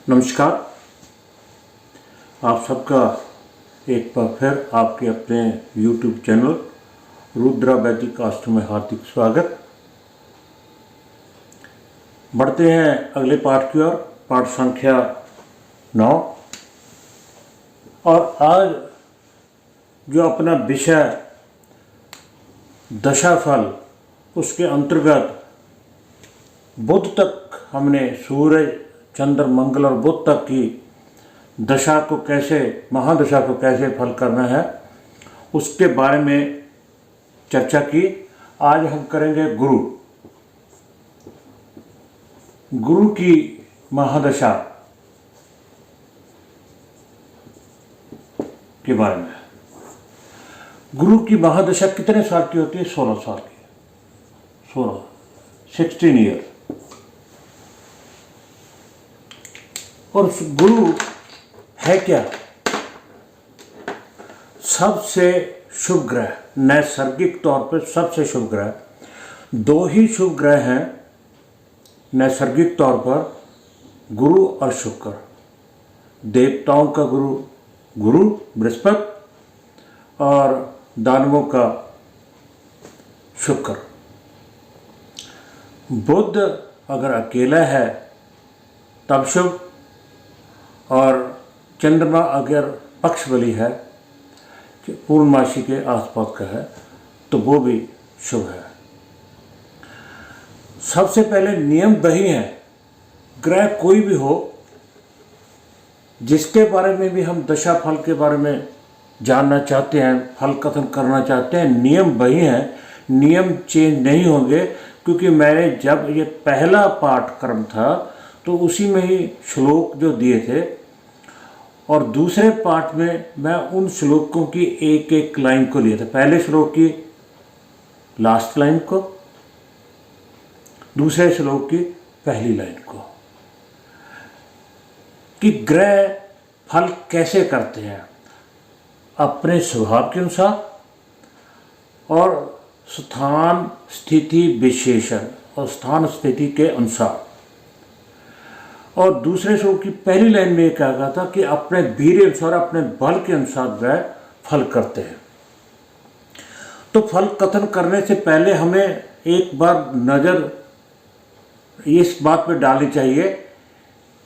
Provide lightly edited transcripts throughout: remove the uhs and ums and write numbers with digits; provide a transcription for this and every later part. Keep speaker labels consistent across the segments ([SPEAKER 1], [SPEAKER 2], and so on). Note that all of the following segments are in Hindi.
[SPEAKER 1] नमस्कार। आप सबका एक बार फिर आपके अपने YouTube चैनल रुद्रा वैदिक आस्ट्रो में हार्दिक स्वागत। बढ़ते हैं अगले पाठ की ओर, पाठ संख्या 9। और आज जो अपना विषय दशाफल, उसके अंतर्गत बुध तक हमने सूर्य, चंद्र, मंगल और बुध तक की दशा को कैसे, महादशा को कैसे फल करना है, उसके बारे में चर्चा की। आज हम करेंगे गुरु की महादशा के बारे में। गुरु की महादशा कितने साल की होती है? 16 साल की। 16 ईयर। और गुरु है क्या? सबसे शुभ ग्रह, नैसर्गिक तौर पर सबसे शुभ ग्रह। दो ही शुभ ग्रह हैं नैसर्गिक तौर पर, गुरु और शुक्र। देवताओं का गुरु बृहस्पति और दानवों का शुक्र। बुध अगर अकेला है तब शुभ, और चंद्रमा अगर पक्षबली है, पूर्णमासी के आसपास का है, तो वो भी शुभ है। सबसे पहले नियम वही है, ग्रह कोई भी हो, जिसके बारे में भी हम दशा फल के बारे में जानना चाहते हैं, फल कथन करना चाहते हैं, नियम वही है, नियम चेंज नहीं होंगे। क्योंकि मैंने जब ये पहला पाठक्रम था तो उसी में ही श्लोक जो दिए थे, और दूसरे पाठ में मैं उन श्लोकों की एक एक लाइन को लिया था। पहले श्लोक की लास्ट लाइन को, दूसरे श्लोक की पहली लाइन को, कि ग्रह फल कैसे करते हैं अपने स्वभाव के अनुसार और स्थान स्थिति विशेषण और स्थान स्थिति के अनुसार। और दूसरे श्लोक की पहली लाइन में कहा गया था कि अपने वीर्य अनुसार, अपने बल के अनुसार ग्रह फल करते हैं। तो फल कथन करने से पहले हमें एक बार नज़र इस बात पर डालनी चाहिए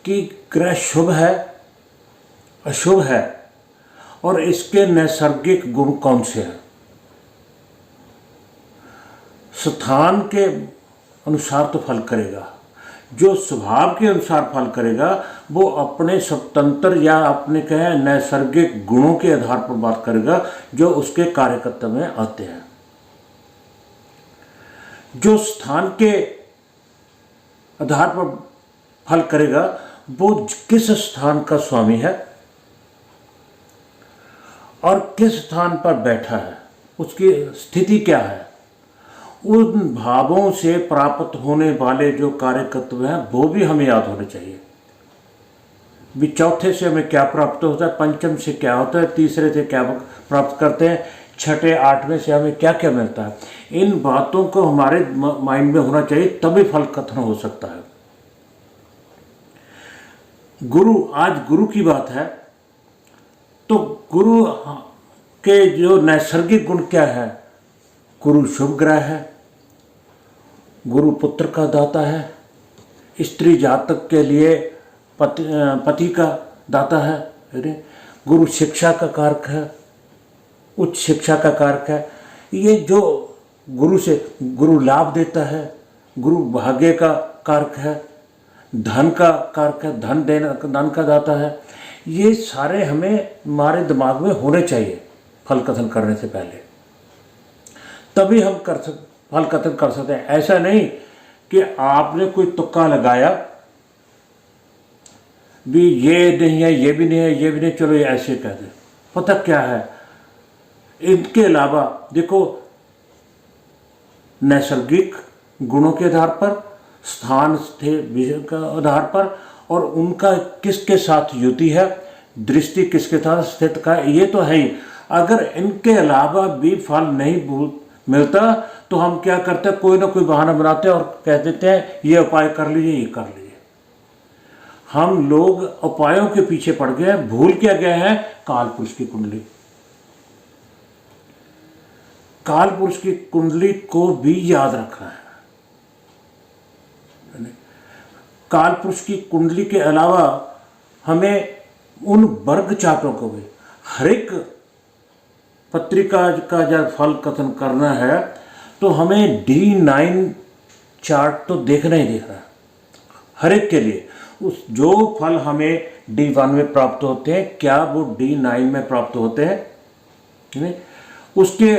[SPEAKER 1] कि ग्रह शुभ है, अशुभ है, और इसके नैसर्गिक गुण कौन से हैं। स्थान के अनुसार तो फल करेगा, जो स्वभाव के अनुसार फल करेगा वो अपने स्वतंत्र या अपने कहें नैसर्गिक गुणों के आधार पर बात करेगा, जो उसके कार्यकर्ता में आते हैं। जो स्थान के आधार पर फल करेगा वो किस स्थान का स्वामी है और किस स्थान पर बैठा है, उसकी स्थिति क्या है, उन भावों से प्राप्त होने वाले जो कार्यकत्व हैं वो भी हमें याद होने चाहिए। भी चौथे से हमें क्या प्राप्त होता है, पंचम से क्या होता है, तीसरे से क्या प्राप्त करते हैं, छठे आठवें से हमें क्या क्या मिलता है। इन बातों को हमारे माइंड में होना चाहिए, तभी फल कथन हो सकता है। आज गुरु की बात है, तो गुरु के जो नैसर्गिक गुण क्या है? गुरु शुभ ग्रह है, गुरु पुत्र का दाता है, स्त्री जातक के लिए पति का दाता है, गुरु शिक्षा का कारक है, उच्च शिक्षा का कारक है। ये जो गुरु लाभ देता है, गुरु भाग्य का कारक है, धन का कारक है, धन का दाता है। ये सारे हमें हमारे दिमाग में होने चाहिए फल कथन करने से पहले, तभी हम फल कथन कर सकते हैं। ऐसा नहीं कि आपने कोई तुक्का लगाया, भी ये नहीं है, ये भी नहीं है, ये भी नहीं, चलो ये ऐसे कह दे। पता क्या है, इनके अलावा देखो, नैसर्गिक गुणों के आधार पर, स्थान विजन का आधार पर, और उनका किसके साथ युति है, दृष्टि किसके साथ स्थित का, ये तो है ही। अगर इनके अलावा भी फल नहीं मिलता तो हम क्या करते हैं, कोई ना कोई बहाना बनाते हैं और कह देते हैं ये उपाय कर लीजिए, ये कर लीजिए। हम लोग उपायों के पीछे पड़ गए, भूल क्या गए हैं काल पुरुष की कुंडली। काल पुरुष की कुंडली को भी याद रखना है। काल पुरुष की कुंडली के अलावा हमें उन वर्ग चार्टों को भी, हर एक पत्रिका का जब फल कथन करना है तो हमें D9 चार्ट तो देखना ही देखना है हर एक के लिए। उस जो फल हमें D1 में प्राप्त होते हैं क्या वो D9 में प्राप्त होते हैं नहीं। उसके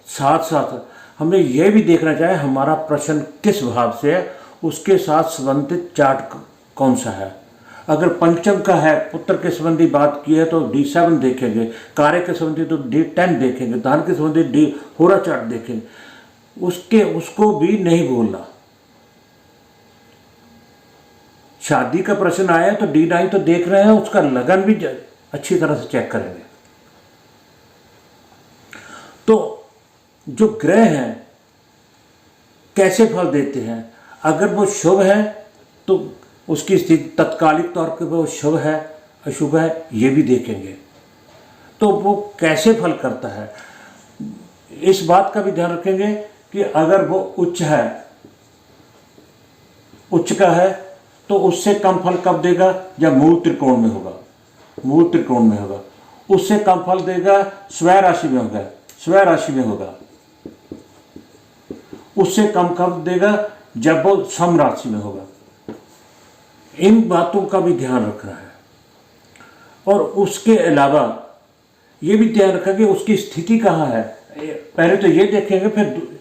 [SPEAKER 1] साथ साथ हमें यह भी देखना चाहिए हमारा प्रश्न किस भाव से है, उसके साथ संबंधित चार्ट कौन सा है। अगर पंचम का है, पुत्र के संबंधी बात की है तो D7 देखेंगे, कार्य के संबंधी तो D10 देखेंगे, धन के संबंधी D होरा चार्ट देखेंगे। उसको भी नहीं भूलना। शादी का प्रश्न आया तो D9 तो देख रहे हैं, उसका लगन भी अच्छी तरह से चेक करेंगे। तो जो ग्रह हैं कैसे फल देते हैं, अगर वो शुभ है तो उसकी स्थिति तत्कालिक तौर पर वो शुभ है अशुभ है ये भी देखेंगे। तो वो कैसे फल करता है इस बात का भी ध्यान रखेंगे कि अगर वो उच्च है, उच्च का है तो उससे कम फल कब देगा जब मूल त्रिकोण में होगा, मूल त्रिकोण में होगा। उससे कम फल देगा स्वय राशि में होगा, स्वय राशि में होगा। उससे कम कब देगा जब वो सम राशि में होगा। इन बातों का भी ध्यान रखना है। और उसके अलावा ये भी ध्यान रखा कि उसकी स्थिति कहाँ है। पहले तो ये देखेंगे, फिर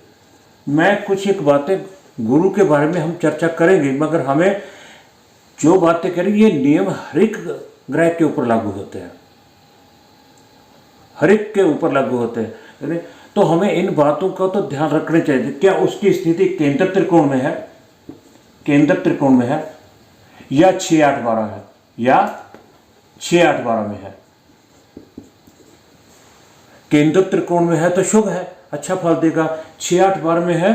[SPEAKER 1] मैं कुछ एक बातें गुरु के बारे में हम चर्चा करेंगे, मगर हमें जो बातें करेंगे ये नियम हर एक ग्रह के ऊपर लागू होते हैं, हर एक के ऊपर लागू होते हैं। तो हमें इन बातों का तो ध्यान रखना चाहिए। क्या उसकी स्थिति केंद्र त्रिकोण में है, केंद्र त्रिकोण में है या 6, 8, 12 है, या 6, 8, 12 में है। केंद्र त्रिकोण में है तो शुभ है, अच्छा फल देगा। 6, 8, 12 में है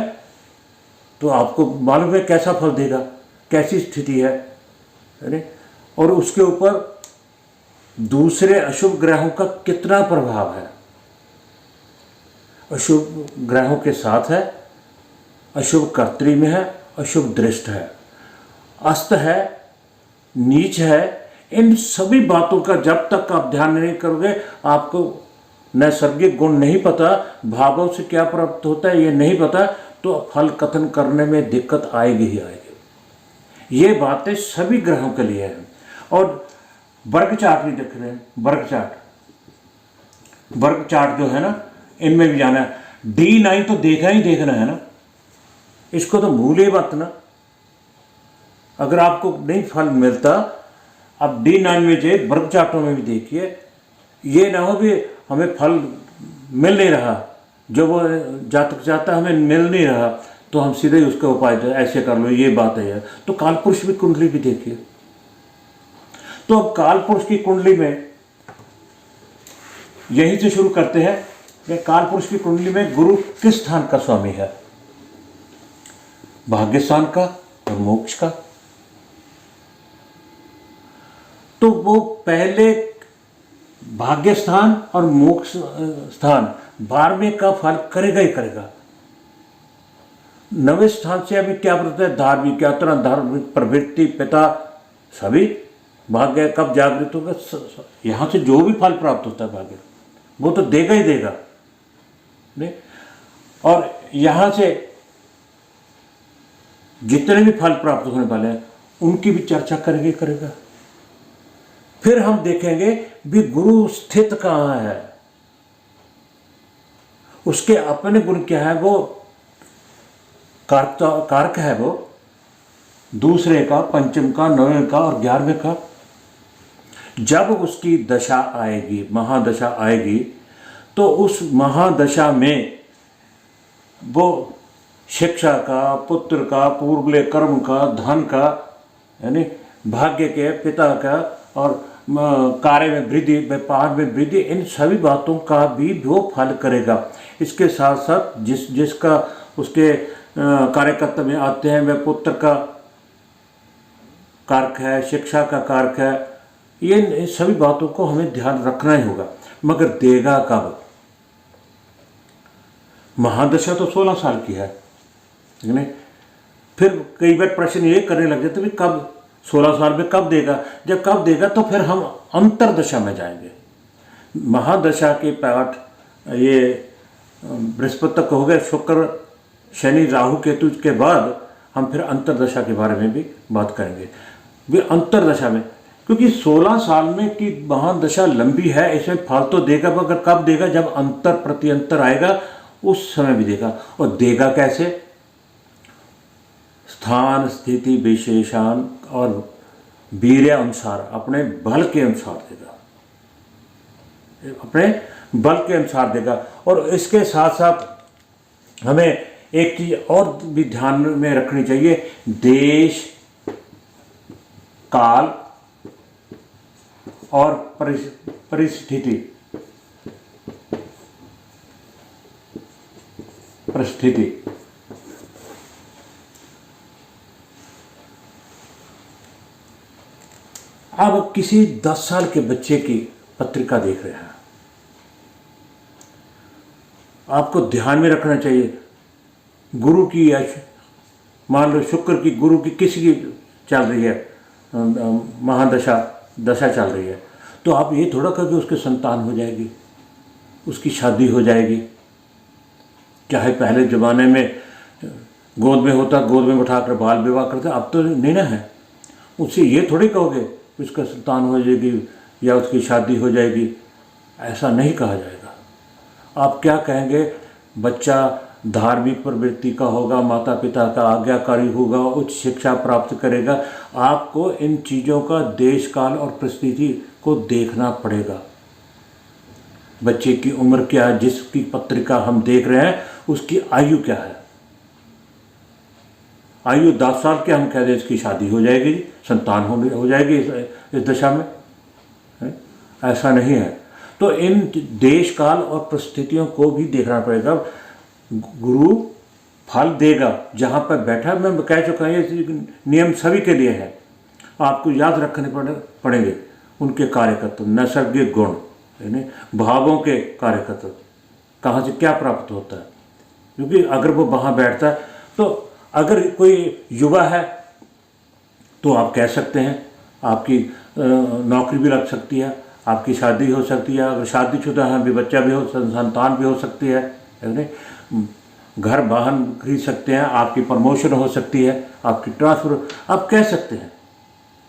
[SPEAKER 1] तो आपको मालूम है कैसा फल देगा, कैसी स्थिति है। और उसके ऊपर दूसरे अशुभ ग्रहों का कितना प्रभाव है। अशुभ ग्रहों के साथ है, अशुभ कर्तरी में है, अशुभ दृष्ट है, अस्त है, नीच है। इन सभी बातों का जब तक आप ध्यान नहीं करोगे, आपको नैसर्गिक गुण नहीं पता, भावों से क्या प्राप्त होता है ये नहीं पता, तो फल कथन करने में दिक्कत आएगी ही आएगी। ये बातें सभी ग्रहों के लिए हैं। और वर्ग चार्ट भी देख रहे हैं, वर्ग चार्ट, वर्ग चार्ट जो है ना, इनमें भी जाना है। D9 तो देखना ही देखना है ना, इसको तो भूले मत ना। अगर आपको नहीं फल मिलता, अब D9 में जो वर्ग चार्टों में भी देखिए, ये ना हो भी हमें फल मिल नहीं रहा, जो वो जातक चाहता हमें मिल नहीं रहा, तो हम सीधे उसका उपाय ऐसे कर लो, ये बात है। तो काल पुरुष की कुंडली भी देखिए। तो अब काल पुरुष की कुंडली में यहीं से शुरू करते हैं कि काल पुरुष की कुंडली में गुरु किस स्थान का स्वामी है, भाग्य स्थान का और मोक्ष का। तो वो पहले भाग्य स्थान और मोक्ष स्थान 12वें का फल करेगा ही करेगा। 9वें स्थान से अभी क्या बोलते हैं, धार्मिक यात्रा, धार्मिक प्रवृत्ति, पिता, सभी भाग्य कब जागृत होगा। यहां से जो भी फल प्राप्त होता है भाग्य वो तो देगा ही देगा नहीं। और यहां से जितने भी फल प्राप्त होने वाले हैं उनकी भी चर्चा करेंगे करेगा। फिर हम देखेंगे भी गुरु स्थित कहाँ है, उसके अपने गुण क्या है, वो कारक है, वो दूसरे का, पंचम का, 9वें का और 11वें का। जब उसकी दशा आएगी, महादशा आएगी, तो उस महादशा में वो शिक्षा का, पुत्र का, पूर्वले कर्म का, धन का, यानी भाग्य के, पिता का और कार्य में वृद्धि, व्यापार में वृद्धि, इन सभी बातों का भी वो फल करेगा। इसके साथ साथ जिसका उसके कार्यकर्ता में आते हैं, वह पुत्र का कारक है, शिक्षा का कारक है, ये सभी बातों को हमें ध्यान रखना ही होगा। मगर देगा कब? महादशा तो 16 साल की है, ठीक है। फिर कई बार प्रश्न ये करने लग जाते हैं कब 16 साल में कब देगा? जब कब देगा तो फिर हम अंतरदशा में जाएंगे। महादशा के पाठ ये बृहस्पति तक हो गए, शुक्र शनि राहु केतु के बाद हम फिर अंतरदशा के बारे में भी बात करेंगे। वे अंतरदशा में, क्योंकि 16 साल में की महादशा लंबी है, इसमें फल तो देगा, मगर कब देगा? जब अंतर प्रत्यंतर आएगा उस समय भी देगा। और देगा कैसे? स्थान स्थिति विशेषान और वीर्य अनुसार, अपने बल के अनुसार देगा, अपने बल के अनुसार देगा। और इसके साथ साथ हमें एक चीज और भी ध्यान में रखनी चाहिए, देश काल और परिस्थिति अब किसी 10 साल के बच्चे की पत्रिका देख रहे हैं, आपको ध्यान में रखना चाहिए गुरु की, या मान लो शुक्र की, गुरु की, किसी की चल रही है महादशा, दशा चल रही है, तो आप ये थोड़ा करके उसके संतान हो जाएगी, उसकी शादी हो जाएगी। चाहे पहले ज़माने में गोद में होता, गोद में उठाकर बाल विवाह करते, अब तो नहीं ना है। उससे ये थोड़ी कहोगे उसका संतान हो जाएगी या उसकी शादी हो जाएगी, ऐसा नहीं कहा जाएगा। आप क्या कहेंगे? बच्चा धार्मिक प्रवृत्ति का होगा, माता पिता का आज्ञाकारी होगा, उच्च शिक्षा प्राप्त करेगा। आपको इन चीज़ों का देश काल और परिस्थिति को देखना पड़ेगा। बच्चे की उम्र क्या है, जिसकी पत्रिका हम देख रहे हैं उसकी आयु क्या है। आयु 10 साल के, हम कह दें इसकी शादी हो जाएगी, संतान हो जाएगी इस दशा में, है? ऐसा नहीं है। तो इन देश काल और परिस्थितियों को भी देखना पड़ेगा। गुरु फल देगा जहाँ पर बैठा, मैं कह चुका हूँ, ये नियम सभी के लिए है। आपको याद रखने पड़ेंगे उनके कार्यकर्ता, नैसर्गिक गुण, यानी भावों के कार्यकर्ता, कहाँ से क्या प्राप्त होता है। क्योंकि अगर वो वहाँ बैठता है, तो अगर कोई युवा है तो आप कह सकते हैं आपकी नौकरी भी लग सकती है, आपकी शादी हो सकती है, अगर शादीशुदा है भी, बच्चा भी हो, संतान भी हो सकती है, घर वाहन खरीद सकते हैं, आपकी प्रमोशन हो सकती है, आपकी ट्रांसफर, आप कह सकते हैं,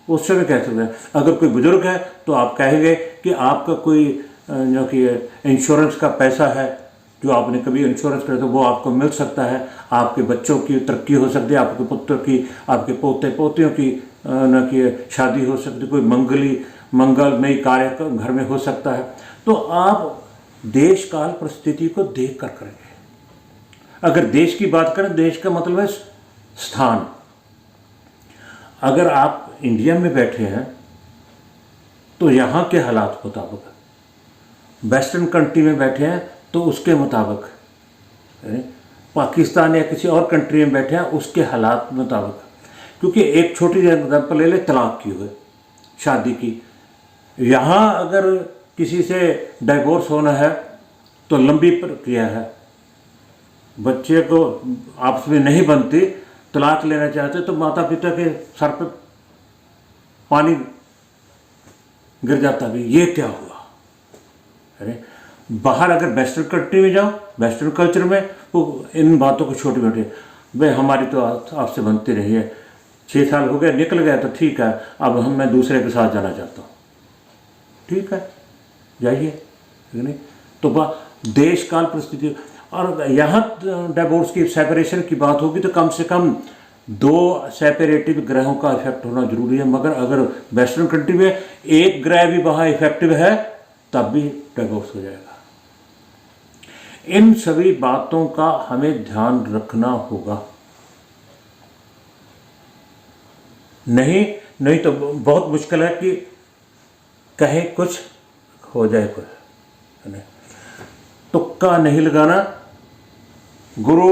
[SPEAKER 1] उस समय कह सकते हैं। अगर कोई बुजुर्ग है तो आप कहेंगे कि आपका कोई जो कि इंश्योरेंस का पैसा है, जो आपने कभी इंश्योरेंस करे तो वो आपको मिल सकता है। आपके बच्चों की तरक्की हो सकती है, आपके पुत्र की, आपके पोते पोतियों की न कि शादी हो सकती है, कोई मंगलमयी कार्य घर में हो सकता है। तो आप देश काल परिस्थिति को देख कर करेंगे। अगर देश की बात करें, देश का मतलब है स्थान। अगर आप इंडिया में बैठे हैं तो यहाँ के हालात मुताबिक, वेस्टर्न कंट्री में बैठे हैं तो उसके मुताबिक, पाकिस्तान या किसी और कंट्री में बैठे हैं उसके हालात मुताबिक। क्योंकि एक छोटी एग्जाम्पल ले ले, तलाक की हुई, शादी की। यहाँ अगर किसी से डाइवोर्स होना है तो लंबी प्रक्रिया है, बच्चे को आपस में नहीं बनती, तलाक लेना चाहते तो माता पिता के सर पर पानी गिर जाता भी, ये क्या हुआ। अरे बाहर अगर वेस्टर्न कंट्री में जाओ, वेस्टर्न कल्चर में वो इन बातों को छोटी मोटी, भाई हमारी तो आपसे बनती रही है, 6 साल हो गए, निकल गया तो ठीक है, अब मैं दूसरे के साथ जाना चाहता हूँ, ठीक है जाइए, ठीक नहीं। तो देश काल परिस्थिति, और यहाँ डिवोर्स की, सेपरेशन की बात होगी तो कम से कम 2 सेपरेटिव ग्रहों का इफेक्ट होना जरूरी है। मगर अगर वेस्टर्न कंट्री में एक ग्रह भी वहाँ इफेक्टिव है तब भी डिवोर्स हो जाएगा। इन सभी बातों का हमें ध्यान रखना होगा, नहीं तो बहुत मुश्किल है कि कहीं कुछ हो जाए, कुछ तुक्का नहीं लगाना। गुरु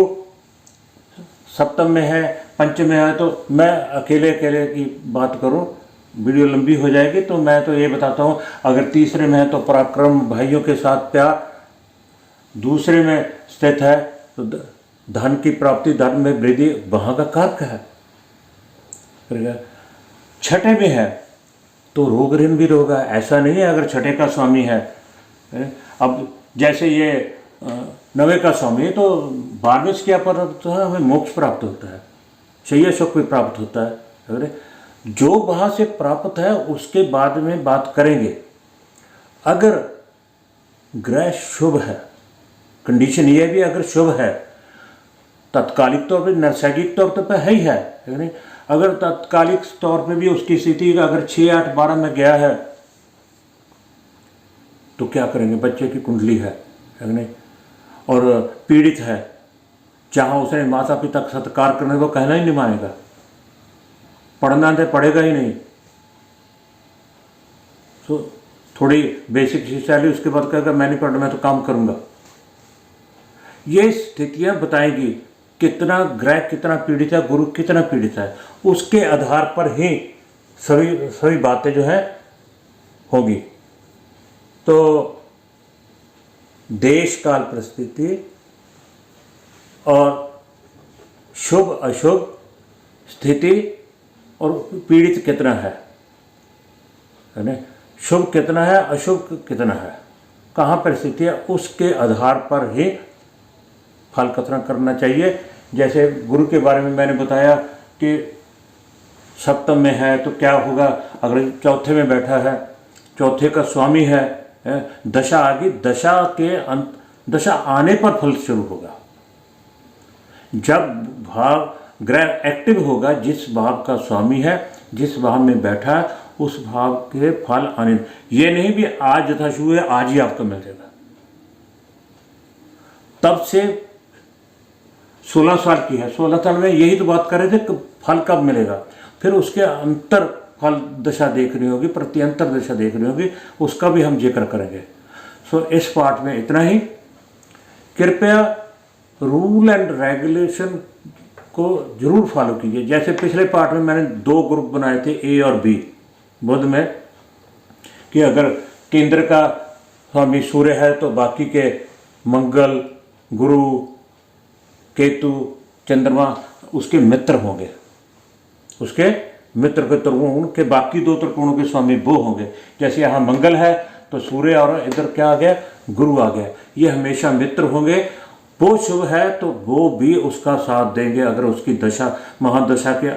[SPEAKER 1] सप्तम में है पंचम में है तो मैं अकेले अकेले की बात करूं, वीडियो लंबी हो जाएगी, तो मैं तो ये बताता हूं, अगर तीसरे में है तो पराक्रम, भाइयों के साथ प्यार, दूसरे में स्थित है तो धन की प्राप्ति, धन में वृद्धि, वहाँ का कारक है। छठे में है तो रोग ऋण भी होगा, ऐसा नहीं है अगर छठे का स्वामी है। अब जैसे ये नवे का स्वामी है तो 12वें से क्या प्राप्त होता है, हमें मोक्ष प्राप्त होता है, शैया सुख भी प्राप्त होता है। अगर जो वहाँ से प्राप्त है उसके बाद में बात करेंगे। अगर ग्रह शुभ है, कंडीशन ये भी अगर शुभ है, तत्कालिक तौर पे, नैसर्गिक तौर पे है ही है, अगर तत्कालिक तौर पे भी उसकी स्थिति अगर 6, 8, 12 में गया है तो क्या करेंगे, बच्चे की कुंडली है नहीं, और पीड़ित है, जहाँ उसने माता पिता का सत्कार करने को कहना ही नहीं मानेगा, पढ़ना तो पढ़ेगा ही नहीं, तो थोड़ी बेसिक शिक्षा ली, उसके बाद कहेगा मैं नहीं पढ़ना, मैं तो काम करूँगा। ये स्थितियाँ बताएंगी कितना ग्रह कितना पीड़ित है, गुरु कितना पीड़ित है, उसके आधार पर ही सभी बातें जो है होगी। तो देश काल परिस्थिति और शुभ अशुभ स्थिति और पीड़ित कितना है ना, शुभ कितना है, अशुभ कितना है, कहाँ परिस्थिति है, उसके आधार पर ही फल कथन करना चाहिए। जैसे गुरु के बारे में मैंने बताया कि सप्तम में है तो क्या होगा, अगर चौथे में बैठा है, चौथे का स्वामी है, दशा आ गई, दशा के अंत, दशा आने पर फल शुरू होगा। जब भाव ग्रह एक्टिव होगा, जिस भाव का स्वामी है, जिस भाव में बैठा है, उस भाव के फल आने, ये नहीं भी आज यथा शुरू है आज ही आपको मिल जाएगा। तब से 16 साल की है, 16 साल में यही तो बात कर रहे थे कि फल कब मिलेगा, फिर उसके अंतर फल दशा देखनी होगी, प्रत्यंतर दशा देखनी होगी, उसका भी हम जिक्र करेंगे। सो इस पार्ट में इतना ही। कृपया रूल एंड रेगुलेशन को जरूर फॉलो कीजिए। जैसे पिछले पार्ट में मैंने 2 ग्रुप बनाए थे, ए और बी, बुध में, कि अगर केंद्र का स्वामी सूर्य है तो बाकी के मंगल, गुरु, केतु, चंद्रमा उसके मित्र होंगे, उसके मित्र के त्रिकोण के बाकी 2 त्रिकोणों के स्वामी वो होंगे। जैसे यहाँ मंगल है तो सूर्य और इधर क्या आ गया, गुरु आ गया, ये हमेशा मित्र होंगे। वो शुभ है तो वो भी उसका साथ देंगे, अगर उसकी दशा महादशा के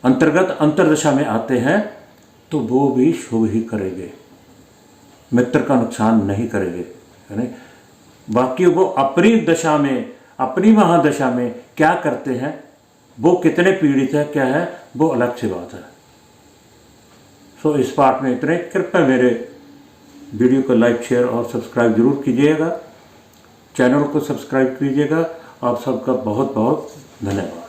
[SPEAKER 1] अंतर्गत अंतर्दशा में आते हैं तो वो भी शुभ ही करेंगे, मित्र का नुकसान नहीं करेंगे, है ना। बाकी वो अपनी दशा में, अपनी महादशा में क्या करते हैं, वो कितने पीड़ित है, क्या है, वो अलग सी बात है। सो इस पार्ट में इतने। कृपया मेरे वीडियो को लाइक, शेयर और सब्सक्राइब जरूर कीजिएगा, चैनल को सब्सक्राइब कीजिएगा। आप सबका बहुत बहुत धन्यवाद।